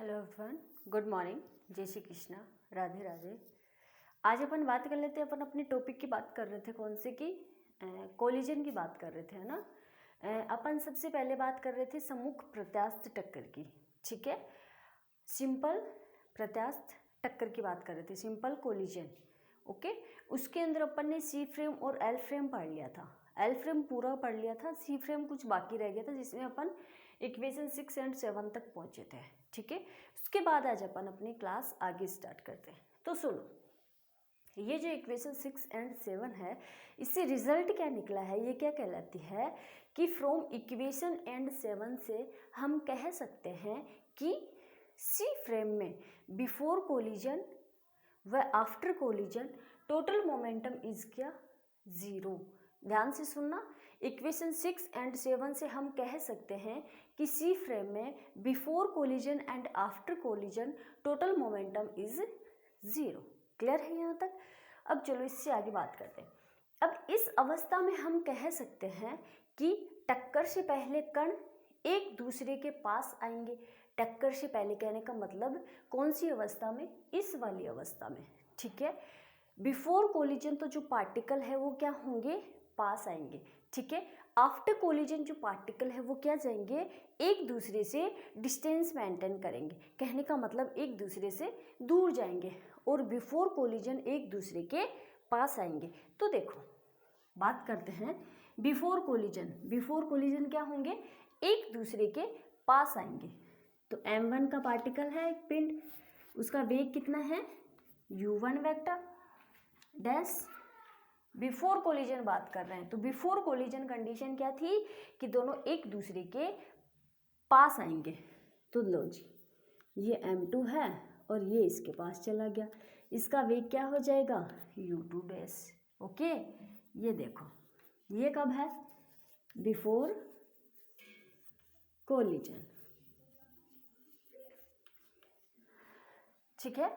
Hello everyone, good morning, जय श्री कृष्णा, राधे राधे। आज अपन बात कर लेते हैं। अपन अपने टॉपिक की बात कर रहे थे, कौन से की? कोलिजन की बात कर रहे थे, है ना। अपन सबसे पहले बात कर रहे थे सम्मुख प्रत्यास्थ टक्कर की, ठीक है। सिंपल प्रत्यास्थ टक्कर की बात कर रहे थे, सिंपल कोलिजन, ओके। उसके अंदर अपन ने सी फ्रेम और एल फ्रेम पढ़ लिया था। एल फ्रेम पूरा पढ़ लिया था, सी फ्रेम कुछ बाकी रह गया था, जिसमें अपन इक्वेशन 6 और 7 तक पहुंचे थे, ठीक है। उसके बाद आज अपन अपनी क्लास आगे स्टार्ट करते हैं। तो सुनो, ये जो इक्वेशन 6 और 7 है, इससे रिजल्ट क्या निकला है, ये क्या कहलाती है कि फ्रॉम इक्वेशन एंड 7 से हम कह सकते हैं कि सी फ्रेम में बिफोर कोलिजन व after collision total momentum is क्या? 0। ध्यान से सुनना, इक्वेशन 6 और 7 से हम कह सकते हैं कि सी फ्रेम में before collision and after collision total momentum is 0। Clear है यहाँ तक? अब चलो इससे आगे बात करते हैं। अब इस अवस्था में हम कह सकते हैं कि टक्कर से पहले कण एक दूसरे के पास आएंगे। टक्कर से पहले कहने का मतलब कौन सी अवस्था में? इस वाली अवस्था में, ठीक है। बिफोर कोलिजन तो जो पार्टिकल है वो क्या होंगे? पास आएंगे, ठीक है। आफ्टर कोलिजन जो पार्टिकल है वो क्या जाएंगे? एक दूसरे से डिस्टेंस मेंटेन करेंगे, कहने का मतलब एक दूसरे से दूर जाएंगे। और बिफोर कोलिजन एक दूसरे के पास आएंगे। तो देखो, बात करते हैं बिफोर कोलिजन। बिफोर कोलिजन क्या होंगे? एक दूसरे के पास आएंगे। तो m1 का पार्टिकल है एक पिंड, उसका वेग कितना है? u1 vector dash. Before collision बात कर रहे हैं, तो बिफोर कोलिजन कंडीशन क्या थी कि दोनों एक दूसरे के पास आएंगे। तो लो जी, ये m2 है और ये इसके पास चला गया, इसका वेग क्या हो जाएगा? u2 dash, okay. ये देखो, ये कब है? बिफोर कोलिजन, ठीक है।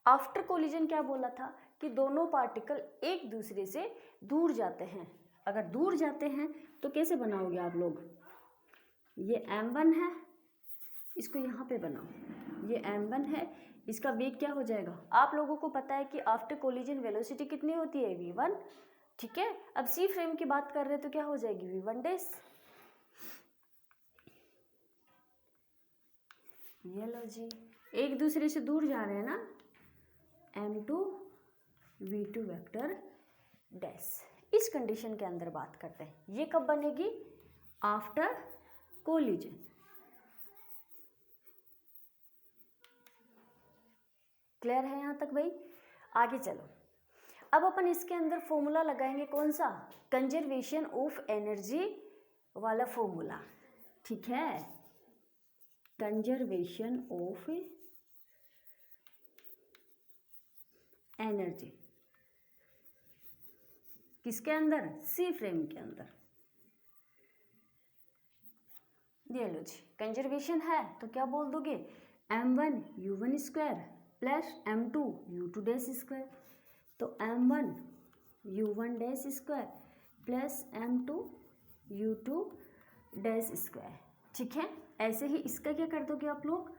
आफ्टर कोलिजन क्या बोला था कि दोनों पार्टिकल एक दूसरे से दूर जाते हैं। अगर दूर जाते हैं तो कैसे बनाओगे आप लोग? ये m1 है, इसको यहाँ पे बनाओ, ये m1 है, इसका वेग क्या हो जाएगा? आप लोगों को पता है कि आफ्टर कोलिजन वेलोसिटी कितनी होती है? v1, ठीक है। अब सी फ्रेम की बात कर रहे हैं तो क्या हो जाएगी? v1 dash. ये लो जी, एक दूसरे से दूर जा रहे हैं ना, m2 v2 वेक्टर डैश। इस कंडीशन के अंदर बात करते हैं, ये कब बनेगी? After collision. क्लियर है यहाँ तक भाई? आगे चलो, अब अपन इसके अंदर फॉर्मूला लगाएंगे, कौन सा? कंजर्वेशन ऑफ एनर्जी वाला फॉर्मूला, ठीक है। कंजर्वेशन ऑफ एनर्जी किसके अंदर? सी फ्रेम के अंदर। ये लो जी, कंजर्वेशन है तो क्या बोल दोगे? m1 u1 square plus m2 u2 dash square. तो m1 u1 dash square plus m2 u2 dash square, ठीक है। ऐसे ही इसका क्या कर दोगे आप लोग?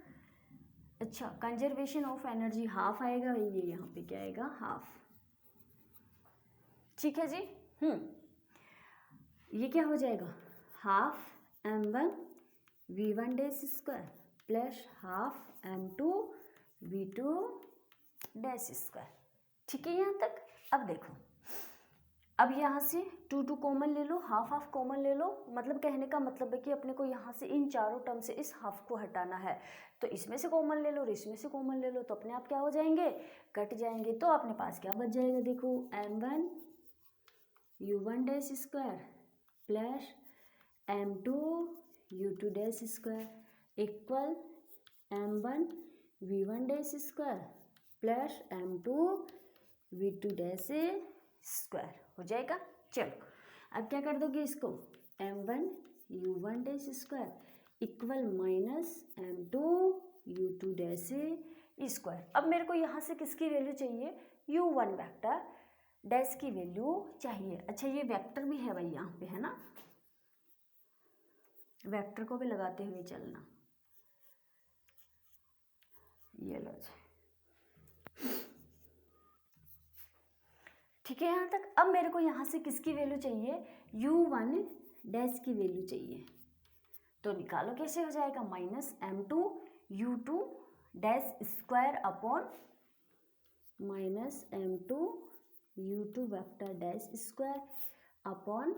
अच्छा, कंजर्वेशन ऑफ एनर्जी हाफ आएगा, ये यहाँ पे क्या आएगा? हाफ, ठीक है जी। ये क्या हो जाएगा? Half m1 v1 dash square plus half m2 v2 dash square, ठीक है यहाँ तक। अब देखो, अब यहाँ से 2 कॉमन ले लो, हाफ हाफ कॉमन ले लो, मतलब कहने का मतलब है कि अपने को यहाँ से इन चारों टर्म से इस हाफ को हटाना है। तो इसमें से कॉमन ले लो और इसमें से कॉमन ले लो, तो अपने आप क्या हो जाएंगे? कट जाएंगे। तो अपने पास क्या बच जाएगा? देखो, m1 u1 dash square plus m2 u2 dash square equal m1 v1 dash square plus m2 v2 dash square हो जाएगा। चलो, अब क्या कर दोगे इसको? m1 u1 dash square equal minus m2 u2 dash square. अब मेरे को यहाँ से किसकी वैल्यू चाहिए? u1 वेक्टर डैश की वैल्यू चाहिए। अच्छा, ये वेक्टर भी है भाई यहाँ पे, है ना, वेक्टर को भी लगाते हुए चलना। ये लो जी, ठीक है यहाँ तक। अब मेरे को यहाँ से किसकी वैल्यू चाहिए, u1 डैश की वैल्यू चाहिए। तो निकालो कैसे हो जाएगा, -m2 u2 dash square upon -m2 u2 vector dash square upon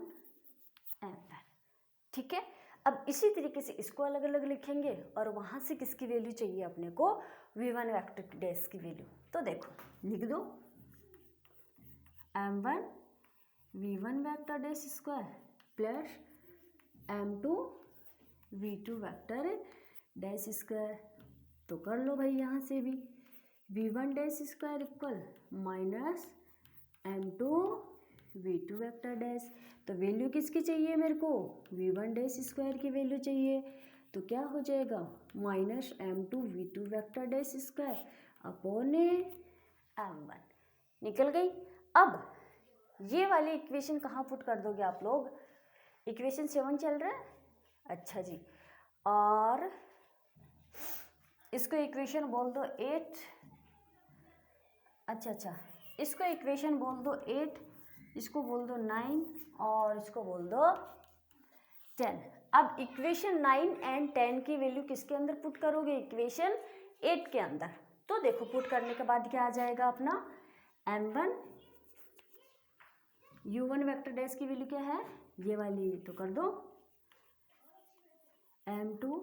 m1। ठीक है, अब इसी तरीके से इसको अलग अलग लिखेंगे और वहाँ से किसकी वैल्यू चाहिए अपने को, v1 वेक्टर डैश की वैल्यू। तो देखो लिख दो m1 v1 vector dash square plus m2 v2 vector dash square. तो कर लो भाई यहाँ से भी v1 dash square equal -m2 v2 vector dash. तो वैल्यू किसकी चाहिए मेरे को, v1 डैश स्क्वायर की वैल्यू चाहिए। तो क्या हो जाएगा, -m2 v2 vector dash square upon m1। निकल गई। अब ये वाली इक्वेशन कहाँ पुट कर दोगे आप लोग, इक्वेशन 7 चल रहा है, अच्छा जी, और इसको इक्वेशन बोल दो 8, अच्छा इसको इक्वेशन बोल दो 8, इसको बोल दो 9 और इसको बोल दो 10। अब इक्वेशन 9 एंड 10 की वैल्यू किसके अंदर पुट करोगे, इक्वेशन 8 के अंदर। तो देखो पुट करने के बाद क्या आ जाएगा अपना, m1 u1 वेक्टर डैश की वैल्यू क्या है, ये वाली, तो कर दो m2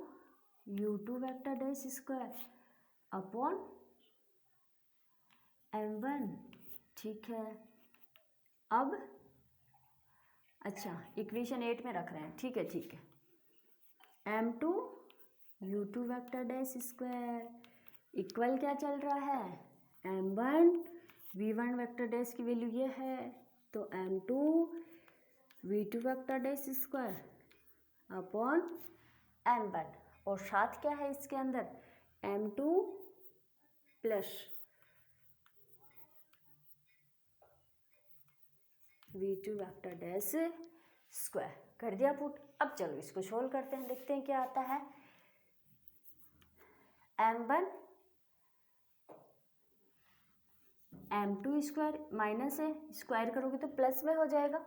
u2 vector dash square upon m1। ठीक है, अब अच्छा इक्वेशन 8 में रख रहे हैं, ठीक है, m2 u2 vector dash square equal क्या चल रहा है, m1 v1 वेक्टर डैश की वैल्यू ये है, तो m2 v2 vector dash square upon m1, और साथ क्या है इसके अंदर, m2 plus v2 vector dash square. कर दिया पुट। अब चलो इसको सोल्व करते हैं, देखते हैं क्या आता है। m1 m2 स्क्वायर माइनस है, स्क्वायर करोगे तो प्लस में हो जाएगा,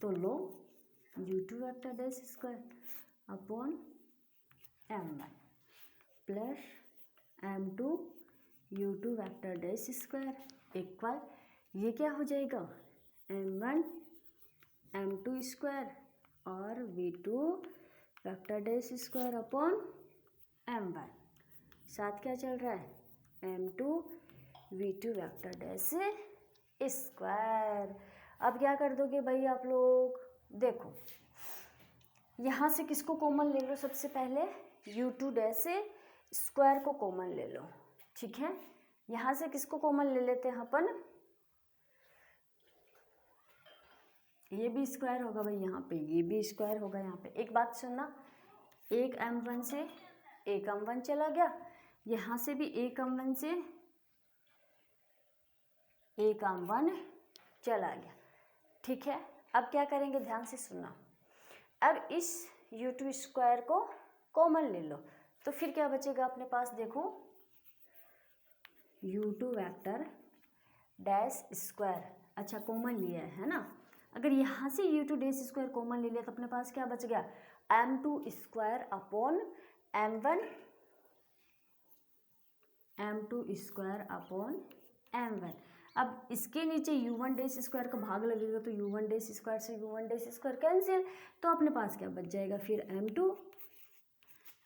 तो लो u2 vector dash square upon m1 plus m2 u2 vector dash square equal, ये क्या हो जाएगा, m1 m2 स्क्वायर और v2 vector dash square upon m1, साथ क्या चल रहा है, m2 v2 vector dash square. अब क्या कर दोगे भाई आप लोग, देखो यहाँ से किसको कॉमन ले लो, सबसे पहले u2 डैश स्क्वायर को कॉमन ले लो, ठीक है। यहाँ से किसको कॉमन ले लेते हैं अपन, ये भी स्क्वायर होगा भाई यहाँ पे, ये भी स्क्वायर होगा यहाँ पे। एक बात सुनना, एक m1 से एक m1 चला गया, यहाँ से भी एक m1 से एक m1 चला गया, ठीक है। अब क्या करेंगे, ध्यान से सुनना, अब इस u2 स्क्वायर को कॉमन ले लो, तो फिर क्या बचेगा अपने पास, देखो u2 वेक्टर डैश स्क्वायर, अच्छा कॉमन लिया है ना। अगर यहाँ से u2 डैश स्क्वायर कॉमन ले लिया तो अपने पास क्या बच गया, m2 square upon m1, m2 square upon m1। अब इसके नीचे u1 डैश स्क्वायर का भाग लगेगा, तो u1 डैश स्क्वायर से u1 डैश स्क्वायर कैंसिल, तो अपने पास क्या बच जाएगा फिर m2।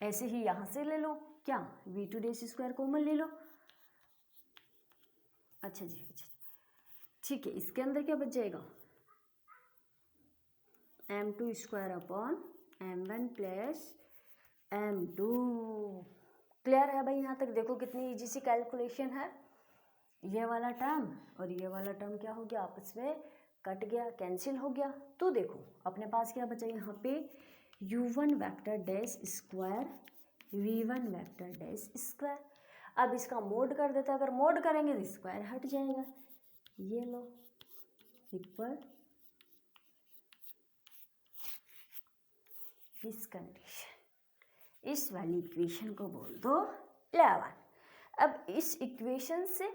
ऐसे ही यहाँ से ले लो, क्या v2 डैश स्क्वायर कॉमन ले लो, अच्छा जी, अच्छा ठीक है। इसके अंदर क्या बच जाएगा, m2 square upon m1 plus m2। Clear है भाई यहाँ तक, देखो कितनी इजी सी कैलकुलेशन है। ये वाला टर्म और ये वाला टर्म क्या हो गया, आपस में कट गया, कैंसिल हो गया। तो देखो अपने पास क्या बचा यहाँ पे, u1 vector dash square v1 vector dash square. अब इसका मोड कर देते हैं, अगर मोड करेंगे तो स्क्वायर हट जाएगा, ये लो इक्वल दिस कंडीशन, इस वाली इक्वेशन को बोल दो 11। अब इस इक्वेशन से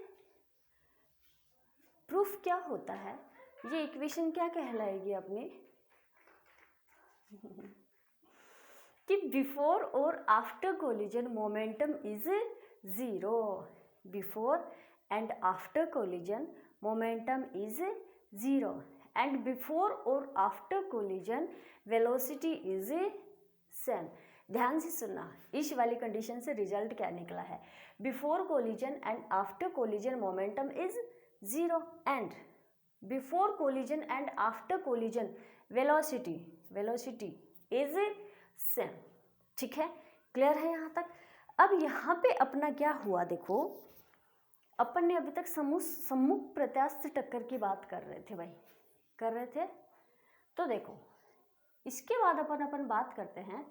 प्रूफ क्या होता है, ये इक्वेशन क्या कहलाएगी अपनी कि बिफोर और after collision momentum is zero, before and after collision momentum is zero and before और after collision velocity is same. ध्यान से सुनना, इस वाली कंडीशन से रिजल्ट क्या निकला है, before collision and after collision momentum is zero and before collision and after collision velocity is same. ठीक है, क्लियर है यहाँ तक। अब यहाँ पे अपना क्या हुआ, देखो अपन ने अभी तक सम्मुख प्रत्यास्थ टक्कर की बात कर रहे थे भाई, कर रहे थे। तो देखो इसके बाद अपन बात करते हैं,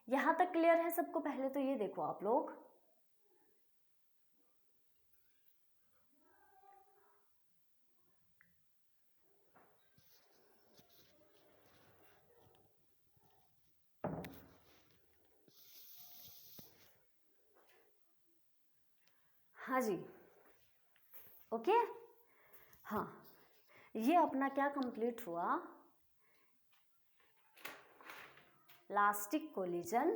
यहाँ तक क्लियर है सबको। पहले तो ये देखो आप लोग, हाँ जी, ओके। हाँ, ये अपना क्या कंप्लीट हुआ, लास्टिक कोलिजन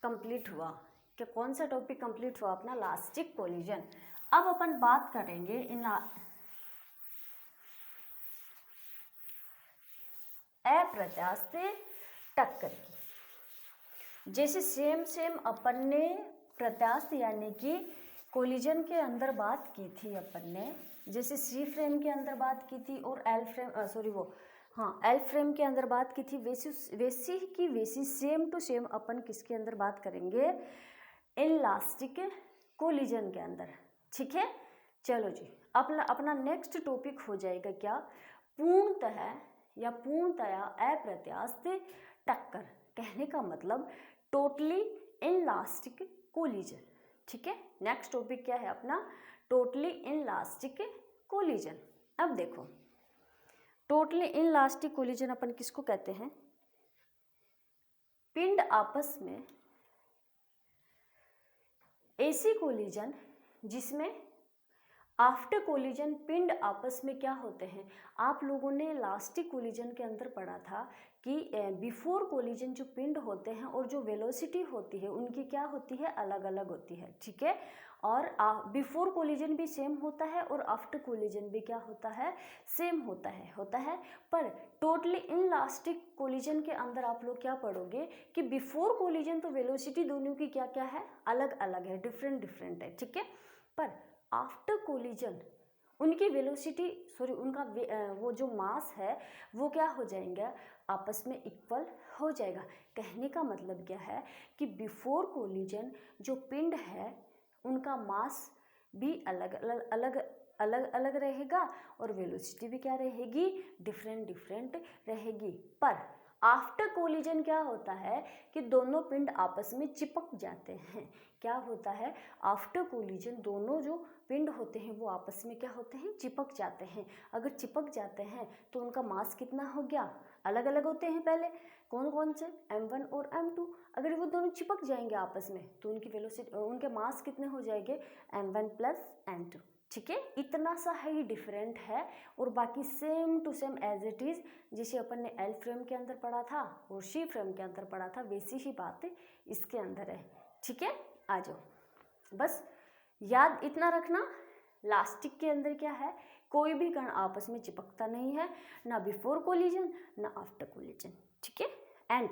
कंप्लीट हुआ। कि कौन सा टॉपिक कंप्लीट हुआ अपना, लास्टिक कोलिजन। अब अपन बात करेंगे इन अप्रत्यास्थ टक्कर की। जैसे सेम अपन ने प्रत्यास्थ यानी कि कोलिजन के अंदर बात की थी अपन ने, जैसे सी फ्रेम के अंदर बात की थी और एल फ्रेम के अंदर बात की थी, वैसी सेम टू सेम अपन किसके अंदर बात करेंगे, इनलास्टिक कोलिजन के अंदर। ठीक है, चलो जी, अपना नेक्स्ट टॉपिक हो जाएगा क्या, पूर्णतया अप्रत्यास्थ टक्कर। कहने का मतलब टोटली इनलास्टिक कोलिजन। ठीक है, नेक्स्ट टॉपिक क्या है अपना, टोटली इनलास्टिक कोलिजन। अब देखो टोटली इनलास्टिक कोलिजन अपन किसको कहते हैं, पिंड आपस में ऐसी कोलिजन जिसमें आफ्टर कोलिजन पिंड आपस में क्या होते हैं। आप लोगों ने लास्टिक कोलिजन के अंदर पढ़ा था कि बिफोर कोलिजन जो पिंड होते हैं और जो वेलोसिटी होती है उनकी क्या होती है, अलग अलग होती है। ठीक है, और बिफोर कोलिजन भी सेम होता है और आफ्टर कोलिजन भी क्या होता है, सेम होता है। पर टोटली इनलास्टिक कोलिजन के अंदर आप लोग क्या पढ़ोगे कि बिफोर कोलिजन तो वेलोसिटी दोनों की क्या क्या है, अलग अलग है, डिफरेंट है। ठीक है, पर आफ्टर कोलिजन उनकी वेलोसिटी उनका वो जो मास है वो क्या हो जाएंगे, आपस में इक्वल हो जाएगा। कहने का मतलब क्या है कि बिफोर कोलिजन जो पिंड है उनका मास भी अलग रहेगा और वेलोसिटी भी क्या रहेगी, डिफरेंट रहेगी। पर आफ्टर कोलिजन क्या होता है कि दोनों पिंड आपस में चिपक जाते हैं। क्या होता है, आफ्टर कोलिजन दोनों जो पिंड होते हैं वो आपस में क्या होते हैं, चिपक जाते हैं। अगर चिपक जाते हैं तो उनका मास कितना हो गया, अलग अलग होते हैं पहले, कौन से, m1 और m2। अगर वो दोनों चिपक जाएंगे आपस में तो उनकी वेलोसिटी, उनके मास कितने हो जाएंगे, m1 प्लस m2। ठीक है, इतना सा ही डिफरेंट है और बाकी same to same as it is, जैसे अपन ने एल फ्रेम के अंदर पढ़ा था और सी फ्रेम के अंदर पढ़ा था, वैसी ही बात इसके अंदर है। ठीक है, आ जाओ, बस याद इतना रखना, लास्टिक के अंदर क्या है, कोई भी कण आपस में चिपकता नहीं है, ना बिफोर कोलिजन ना आफ्टर कोलिजन। ठीक है, एंड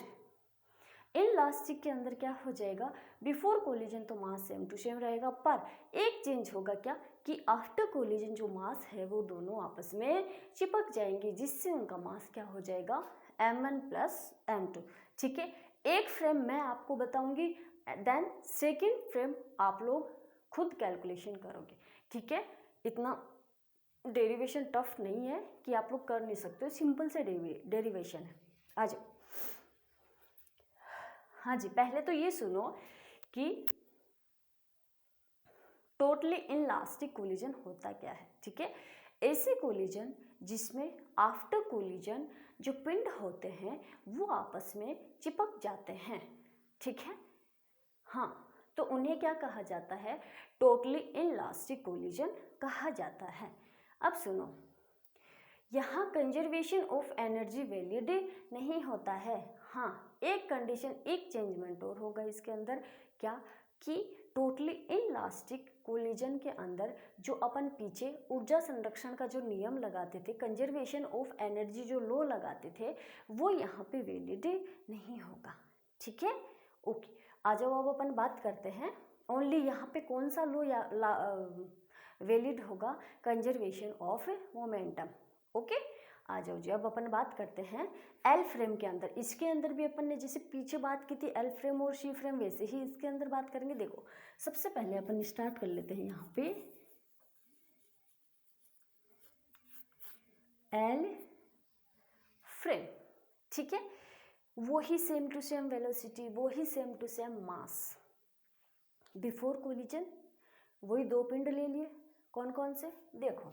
इनलास्टिक के अंदर क्या हो जाएगा, बिफोर कोलिजन तो मास सेम टू सेम रहेगा, पर एक चेंज होगा क्या कि आफ्टर कोलिजन जो मास है वो दोनों आपस में चिपक जाएंगे, जिससे उनका मास क्या हो जाएगा, m1 प्लस m2। ठीक है, एक फ्रेम मैं आपको बताऊंगी, देन सेकेंड फ्रेम आप लोग खुद कैलकुलेशन करोगे। ठीक है, इतना डेरिवेशन टफ नहीं है कि आप लोग कर नहीं सकते हो, सिंपल से डेरिवेशन है। आ जाओ, हाँ जी, पहले तो ये सुनो कि टोटली इनलास्टिक कोलिजन होता क्या है। ठीक है, ऐसे कोलिजन जिसमें आफ्टर कोलिजन जो पिंड होते हैं वो आपस में चिपक जाते हैं। ठीक है, हाँ, तो उन्हें क्या कहा जाता है? टोटली इनलास्टिक कोलिजन कहा जाता है। अब सुनो, यहाँ कंजर्वेशन ऑफ एनर्जी वैलिड नहीं होता है। हाँ, एक कंडीशन, एक चेंजमेंट और होगा इसके अंदर, क्या कि टोटली इनलास्टिक कोलिजन के अंदर जो अपन पीछे ऊर्जा संरक्षण का जो नियम लगाते थे, कंजर्वेशन ऑफ एनर्जी जो लॉ लगाते थे, वो यहाँ पे वैलिड नहीं होगा। ठीक है, ओके। आ जाओ, अब अपन बात करते हैं ओनली यहाँ पे कौन सा लॉ वैलिड होगा? Conservation of momentum. ओके, आ जाओ जी। अब अपन बात करते हैं एल फ्रेम के अंदर। इसके अंदर भी अपन ने जैसे पीछे बात की थी एल फ्रेम और शी फ्रेम, वैसे ही इसके अंदर बात करेंगे। देखो, सबसे पहले अपन स्टार्ट कर लेते हैं यहाँ पे एल फ्रेम। ठीक है, वो ही सेम टू सेम वेलोसिटी, वो ही same to same mass. Before collision वही दो पिंड ले लिए। कौन कौन से? देखो,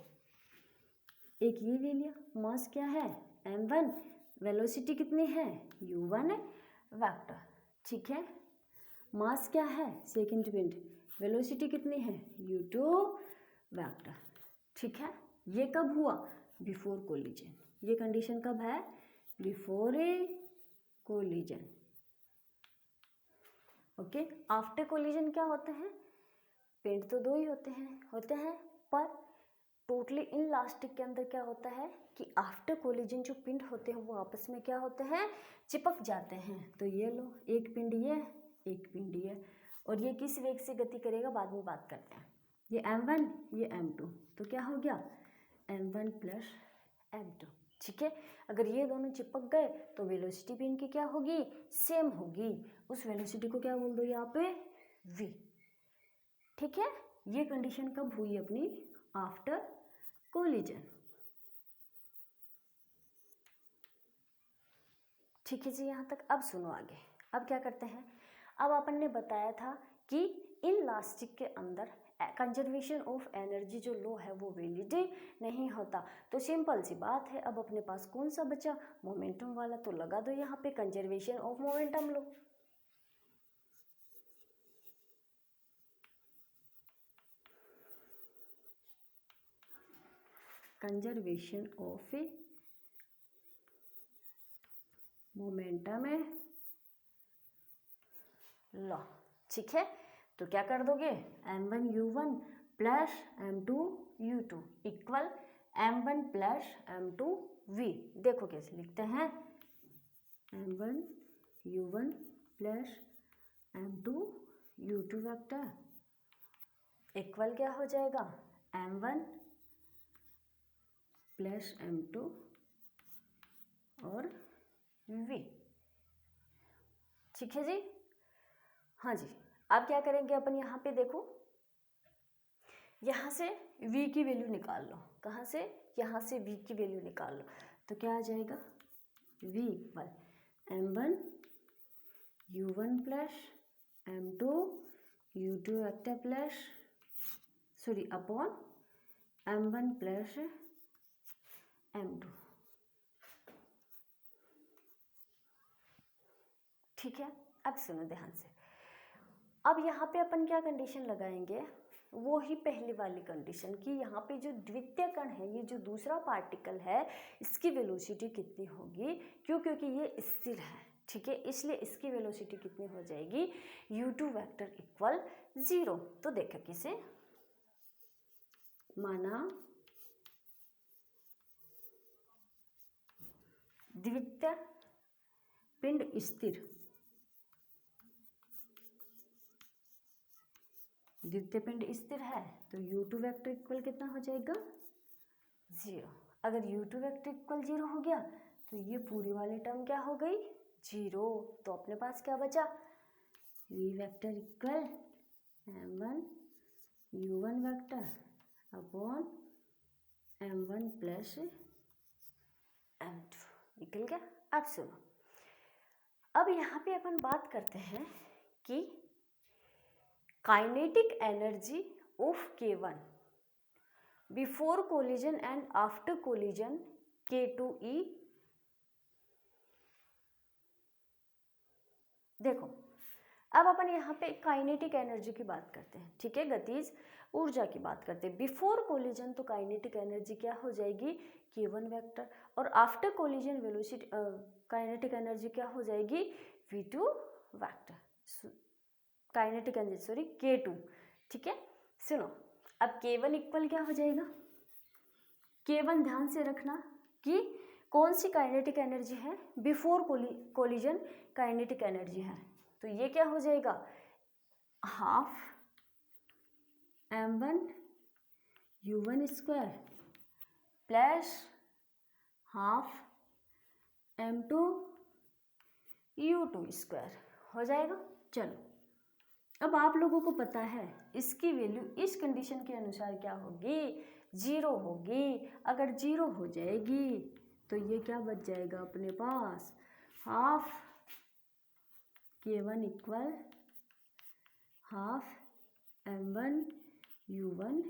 एक ये ले लिया, मास क्या है? m1, वेलोसिटी कितनी है? u1 vector. ठीक है, मास क्या है? सेकंड पिंड, वेलोसिटी कितनी है? u2 vector. ठीक है, ये कब हुआ? Before collision. ये कंडीशन कब है? Before collision. Okay, after collision क्या होते हैं? पिंड तो दो ही होते हैं, पर टोटली इनलास्टिक के अंदर क्या होता है कि आफ्टर कोलिजन जो पिंड होते हैं वो आपस में क्या होते हैं? चिपक जाते हैं। तो ये लो, एक पिंड ये, एक पिंड ये, और ये किस वेग से गति करेगा बाद में बात करते हैं। ये m1, ये m2, तो क्या हो गया? m1 plus m2। ठीक है, अगर ये दोनों चिपक गए तो वेलोसिटी भी इनकी क्या होगी? सेम होगी। उस वेलोसिटी को क्या बोल दो यहाँ पे? v। ठीक है, ये कंडीशन कब हुई अपनी? After collision. ठीक है जी, यहाँ तक। अब सुनो आगे। अब क्या करते हैं? अब अपन ने बताया था कि इनलास्टिक के अंदर कंजर्वेशन ऑफ एनर्जी जो लॉ है वो वैलिड नहीं होता। तो सिंपल सी बात है, अब अपने पास कौन सा बचा? मोमेंटम वाला। तो लगा दो यहाँ पे conservation of momentum law. Conservation of momentum law. ठीक है, तो क्या कर दोगे? m1 u1 plus m2 u2 equal m1 plus m2 v। देखो कैसे लिखते हैं, m1 u1 plus m2 u2 vector equal क्या हो जाएगा? m1 प्लस m2 और v। ठीक है जी, हाँ जी। अब क्या करेंगे अपन? यहाँ पे देखो, यहाँ से v की वैल्यू निकाल लो। कहाँ से? यहाँ से v की वैल्यू निकाल लो। तो क्या आ जाएगा? v equal m1 u1 plus m2 u2 vector plus upon m1 plus m2। ठीक है, अब सुनो ध्यान से। अब यहाँ पे अपन क्या कंडीशन लगाएंगे? वो ही पहली वाली कंडीशन कि यहाँ पे जो द्वितीय कण है, ये जो दूसरा पार्टिकल है, इसकी वेलोसिटी कितनी होगी? क्यों? क्योंकि ये स्थिर है। ठीक है, इसलिए इसकी वेलोसिटी कितनी हो जाएगी? u2 vector equal 0। तो देखो किसे माना द्वितीय पिंड स्थिर, द्वितीय पिंड स्थिर है तो u2 वेक्टर इक्वल कितना हो जाएगा? 0। अगर u2 वेक्टर इक्वल 0 हो गया तो ये पूरी वाली टर्म क्या हो गई? 0। तो अपने पास क्या बचा? v vector equal m1 u1 vector upon m1 plus m2 निकल गया। अब सुनो, अब यहाँ पे अपन बात करते हैं कि kinetic energy of K1 before collision and after collision K2E। देखो, अब अपन यहाँ पे काइनेटिक एनर्जी की बात करते हैं, ठीक है, गतिज ऊर्जा की बात करते हैं। बिफोर कोलिजन तो काइनेटिक एनर्जी क्या हो जाएगी, k1 वेक्टर, और after collision velocity kinetic energy क्या हो जाएगी, v2 vector, kinetic energy sorry k2, ठीक है। सुनो, अब k1 इक्वल क्या हो जाएगा, k1 ध्यान से रखना कि कौन सी काइनेटिक एनर्जी है, बिफोर कोलिजन काइनेटिक एनर्जी है, तो ये क्या हो जाएगा, half m1 u1 square plus half m2 u2 square हो जाएगा। चलो, अब आप लोगों को पता है इसकी वैल्यू इस कंडीशन के अनुसार क्या होगी, 0 होगी। अगर 0 हो जाएगी तो ये क्या बच जाएगा अपने पास, half k1 equal half m1 u1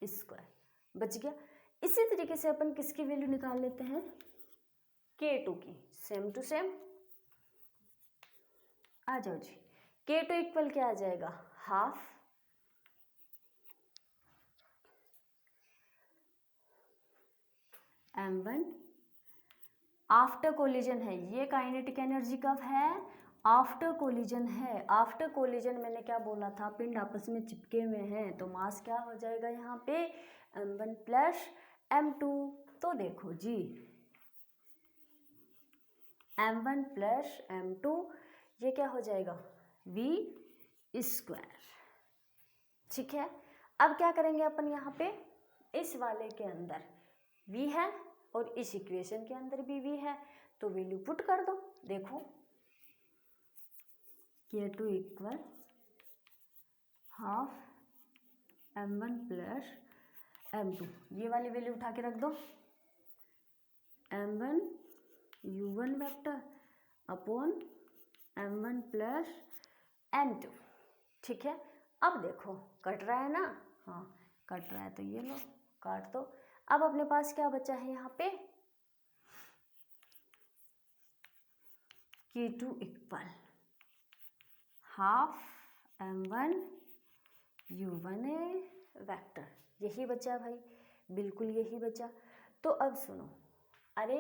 square बच गया। इसी तरीके से अपन किसकी वैल्यू निकाल लेते हैं, k2 की, सेम टू सेम आ जाओ जी। k2 इक्वल क्या आ जाएगा, हाफ m1, आफ्टर कोलिजन है, ये काइनेटिक एनर्जी कब है, आफ्टर कोलिजन है। आफ्टर कोलिजन मैंने क्या बोला था, पिंड आपस में चिपके हुए हैं, तो मास क्या हो जाएगा यहाँ पे, m1 प्लस m2। तो देखो जी, m1 प्लस m2 ये क्या हो जाएगा, v स्क्वायर, ठीक है। अब क्या करेंगे अपन यहाँ पे, इस वाले के अंदर v है और इस इक्वेशन के अंदर भी v है, तो वैल्यू पुट कर दो। देखो k2 equal half m1 plus m2, ये वाली वैल्यू उठा के रख दो, m1 u1 vector upon m1 plus m2, ठीक है। अब देखो कट रहा है ना, हाँ कट रहा है, तो ये लो काट दो। अब अपने पास क्या बचा है यहाँ पे, k2 equal half m1 u1 vector, यही बचा भाई, बिल्कुल यही बचा। तो अब सुनो, अरे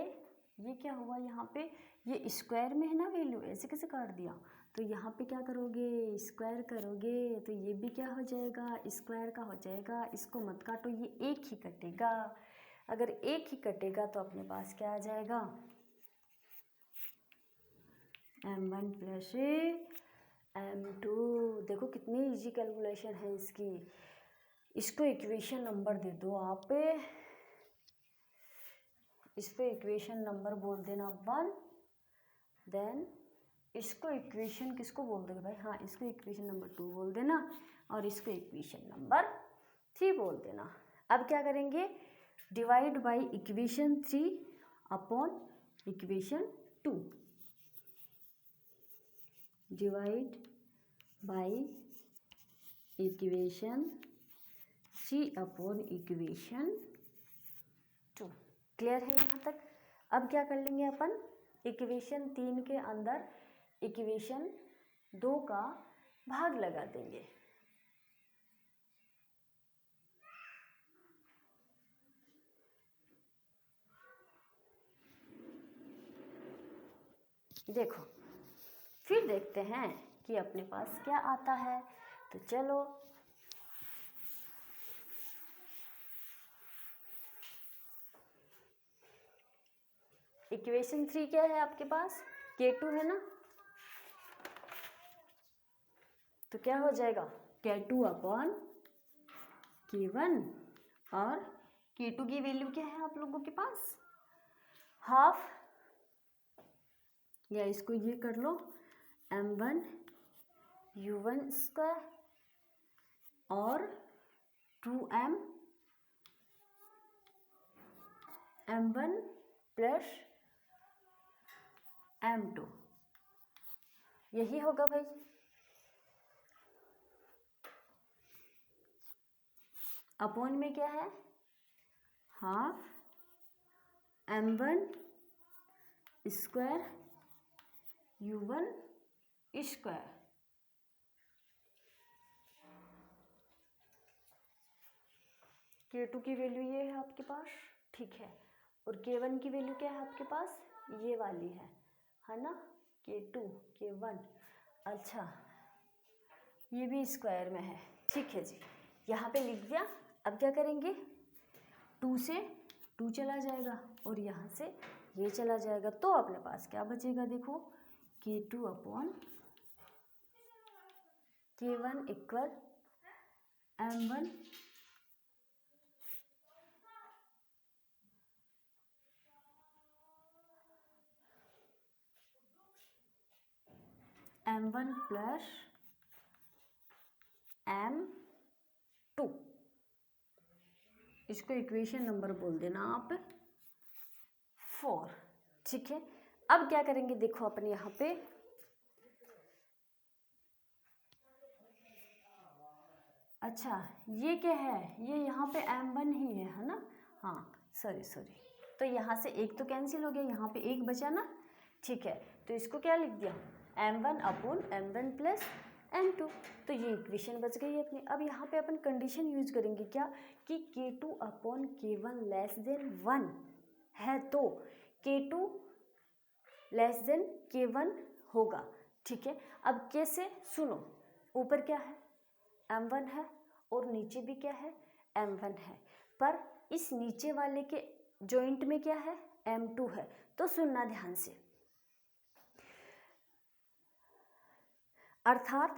ये क्या हुआ यहाँ पे, ये स्क्वायर में है ना वैल्यू, ऐसे कैसे काट दिया, तो यहाँ पे क्या करोगे, स्क्वायर करोगे, तो ये भी क्या हो जाएगा, स्क्वायर का हो जाएगा। इसको मत काटो, ये एक ही कटेगा। अगर एक ही कटेगा तो अपने पास क्या आ जाएगा, m1 प्लस m2। देखो कितनी इजी कैलकुलेशन है इसकी। इसको इक्वेशन नंबर दे दो आप, इस पे इक्वेशन नंबर बोल देना 1, देन इसको इक्वेशन किसको बोल दोगे भाई, हाँ इसको इक्वेशन नंबर 2 बोल देना, और इसको इक्वेशन नंबर 3 बोल देना। अब क्या करेंगे, divide by equation 3 upon equation 2, divide by equation 3 upon equation 2। Clear है यहाँ तक। अब क्या कर लेंगे अपन, इक्वेशन 3 के अंदर इक्वेशन 2 का भाग लगा देंगे। देखो फिर देखते हैं कि अपने पास क्या आता है। तो चलो इक्वेशन 3 क्या है आपके पास, k2 है ना, तो क्या हो जाएगा k2 अपॉन k1, और k2 की वैल्यू क्या है आप लोगों के पास, हाफ, या इसको ये कर लो m1 u1 स्क्वायर और 2m m1 प्लस m2, यही होगा भाई। अपॉन में क्या है, half m1 square u1 square K2 की वैल्यू ये है आपके पास, ठीक है, और K1 की वैल्यू क्या है आपके पास, ये वाली है ना, K2 K1। अच्छा, ये भी स्क्वायर में है, ठीक है जी, यहाँ पे लिख दिया। अब क्या करेंगे, 2 से 2 चला जाएगा और यहाँ से ये चला जाएगा, तो अपने पास क्या बचेगा, देखो K2 upon K1 equal M1 M1 plus M2, इसको इक्वेशन नंबर बोल देना आप 4, ठीक है। अब क्या करेंगे, देखो अपन यहाँ पे अच्छा ये क्या है, ये यहाँ पे M1 ही है ना, हाँ सॉरी, तो यहाँ से एक तो कैंसिल हो गया, यहाँ पे एक बचा ना, ठीक है, तो इसको क्या लिख दिया, M1 upon M1 plus M2, तो ये इक्वेशन बच गई अपनी। अब यहाँ पे अपन कंडीशन यूज करेंगे क्या, कि K2 upon K1 less than 1 है, तो K2 लेस देन K1 होगा, ठीक है। अब कैसे, सुनो, ऊपर क्या है, M1 है और नीचे भी क्या है, M1 है, पर इस नीचे वाले के जॉइंट में क्या है, M2 है, तो सुनना ध्यान से, अर्थात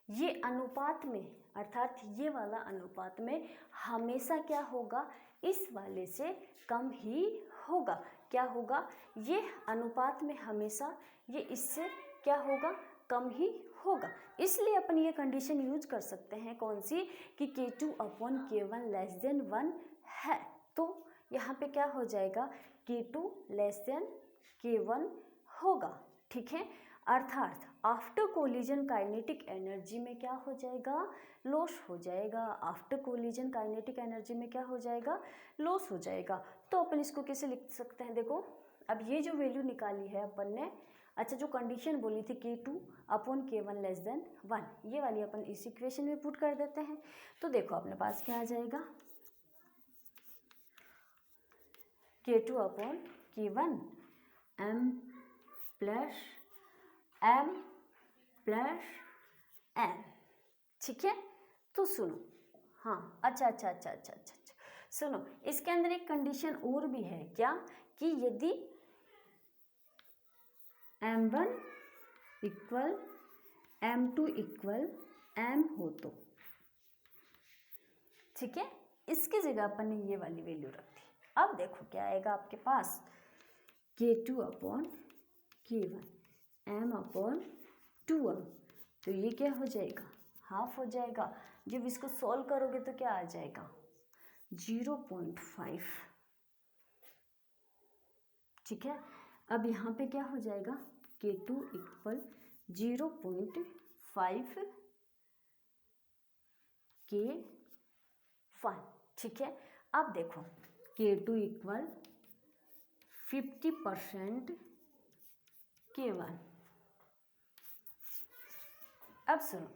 ये अनुपात में, अर्थात ये वाला अनुपात में हमेशा क्या होगा, इस वाले से कम ही होगा, क्या होगा, ये अनुपात में हमेशा ये इससे क्या होगा, कम ही होगा। इसलिए अपन ये कंडीशन यूज कर सकते हैं, कौन सी, कि K2 upon K1 less than 1 है, तो यहाँ पे क्या हो जाएगा, K2 लेस देन K1 होगा, ठीक है। अर्थात आफ्टर कोलिजन काइनेटिक एनर्जी में क्या हो जाएगा, लॉस हो जाएगा, आफ्टर कोलिजन काइनेटिक एनर्जी में क्या हो जाएगा, लॉस हो जाएगा। तो अपन इसको कैसे लिख सकते हैं, देखो अब ये जो वैल्यू निकाली है अपन ने, अच्छा जो कंडीशन बोली थी K2 upon K1 less than 1, ये वाली अपन इस इक्वेशन में पुट कर देते हैं, तो देखो अपने पास क्या आ जाएगा, K2 upon K1 M plus M plus M, ठीक है। तो सुनो, हाँ अच्छा, सुनो, इसके अंदर एक कंडीशन और भी है, क्या, कि यदि M1 equal M2 equal M हो तो, ठीक है, इसकी जगह अपन ने ये वाली वैल्यू रख दी। अब देखो क्या आएगा आपके पास, K2 upon K1 M upon 2M, तो ये क्या हो जाएगा, हाफ हो जाएगा। जब इसको सॉल्व करोगे तो क्या आ जाएगा, 0.5, ठीक है। अब यहाँ पे क्या हो जाएगा, K2 इक्वल 0.5 K1, ठीक है। अब देखो K2 इक्वल 50% K1। अब सुनो,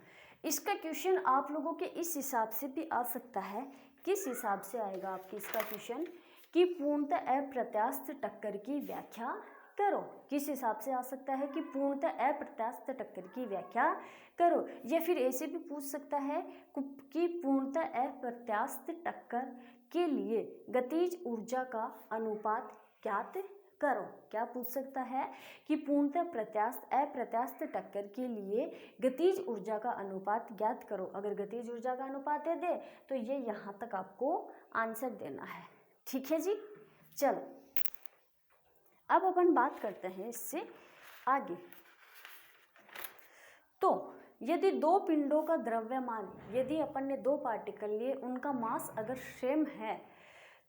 इसका क्वेश्चन आप लोगों के इस हिसाब से भी आ सकता है, किस हिसाब से आएगा आपकी इसका क्वेश्चन, कि पूर्णतः अप्रत्यास्थ टक्कर की व्याख्या करो, किस हिसाब से आ सकता है, कि पूर्णतः अप्रत्यास्थ टक्कर की व्याख्या करो, या फिर ऐसे भी पूछ सकता है कि पूर्णतः अप्रत्यास्थ टक्कर के लिए गतिज ऊर्जा का अनुपात ज्ञात करो। क्या पूछ सकता है, कि पूर्णतः अप्रत्यास्थ टक्कर के लिए गतिज ऊर्जा का अनुपात ज्ञात करो। अगर गतिज ऊर्जा का अनुपात दे तो ये यहाँ तक आपको आंसर देना है, ठीक है जी। चलो अब अपन बात करते हैं इससे आगे। तो यदि दो पिंडों का द्रव्यमान, यदि अपन ने दो पार्टिकल लिए, उनका मास अगर सेम है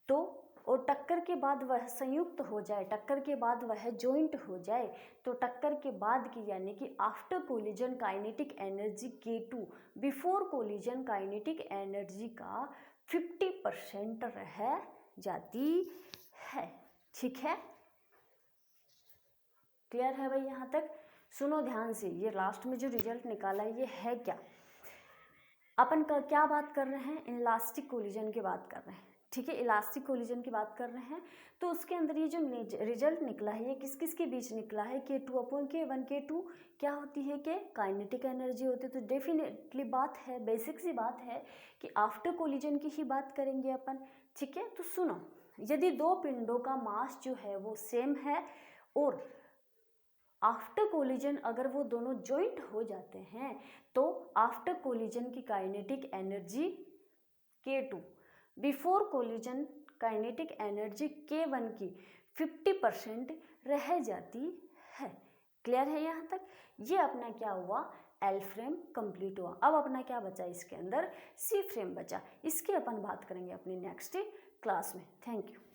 तो, और टक्कर के बाद वह संयुक्त हो जाए, टक्कर के बाद वह जॉइंट हो जाए, तो टक्कर के बाद की यानी कि after collision kinetic energy K2 before collision kinetic energy का 50% रह जाती है, ठीक है। क्लियर है भाई यहाँ तक? सुनो ध्यान से, ये लास्ट में जो रिजल्ट निकाला है ये है क्या, अपन का क्या बात कर रहे हैं, इलास्टिक कोलिजन की बात कर रहे हैं, ठीक है, इलास्टिक कोलिजन की बात कर रहे हैं। तो उसके अंदर ये जो रिजल्ट निकला है ये किस किस के बीच निकला है, K2/K1 K2 क्या होती है कि काइनेटिक एनर्जी होती है। तो डेफिनेटली बात है, बेसिक सी बात है कि आफ्टर कोलिजन की ही बात करेंगे अपन, ठीक है। तो सुनो, यदि दो पिंडों का मास जो है वो सेम है और आफ्टर कोलिजन अगर वो दोनों जॉइंट हो जाते हैं तो आफ्टर कोलिजन की kinetic energy K2, before collision kinetic energy K1 की 50% रह जाती है। क्लियर है यहाँ तक? ये अपना क्या हुआ, एल फ्रेम कंप्लीट हुआ। अब अपना क्या बचा, इसके अंदर सी फ्रेम बचा। इसकी अपन बात करेंगे अपनी नेक्स्ट क्लास में। Thank you.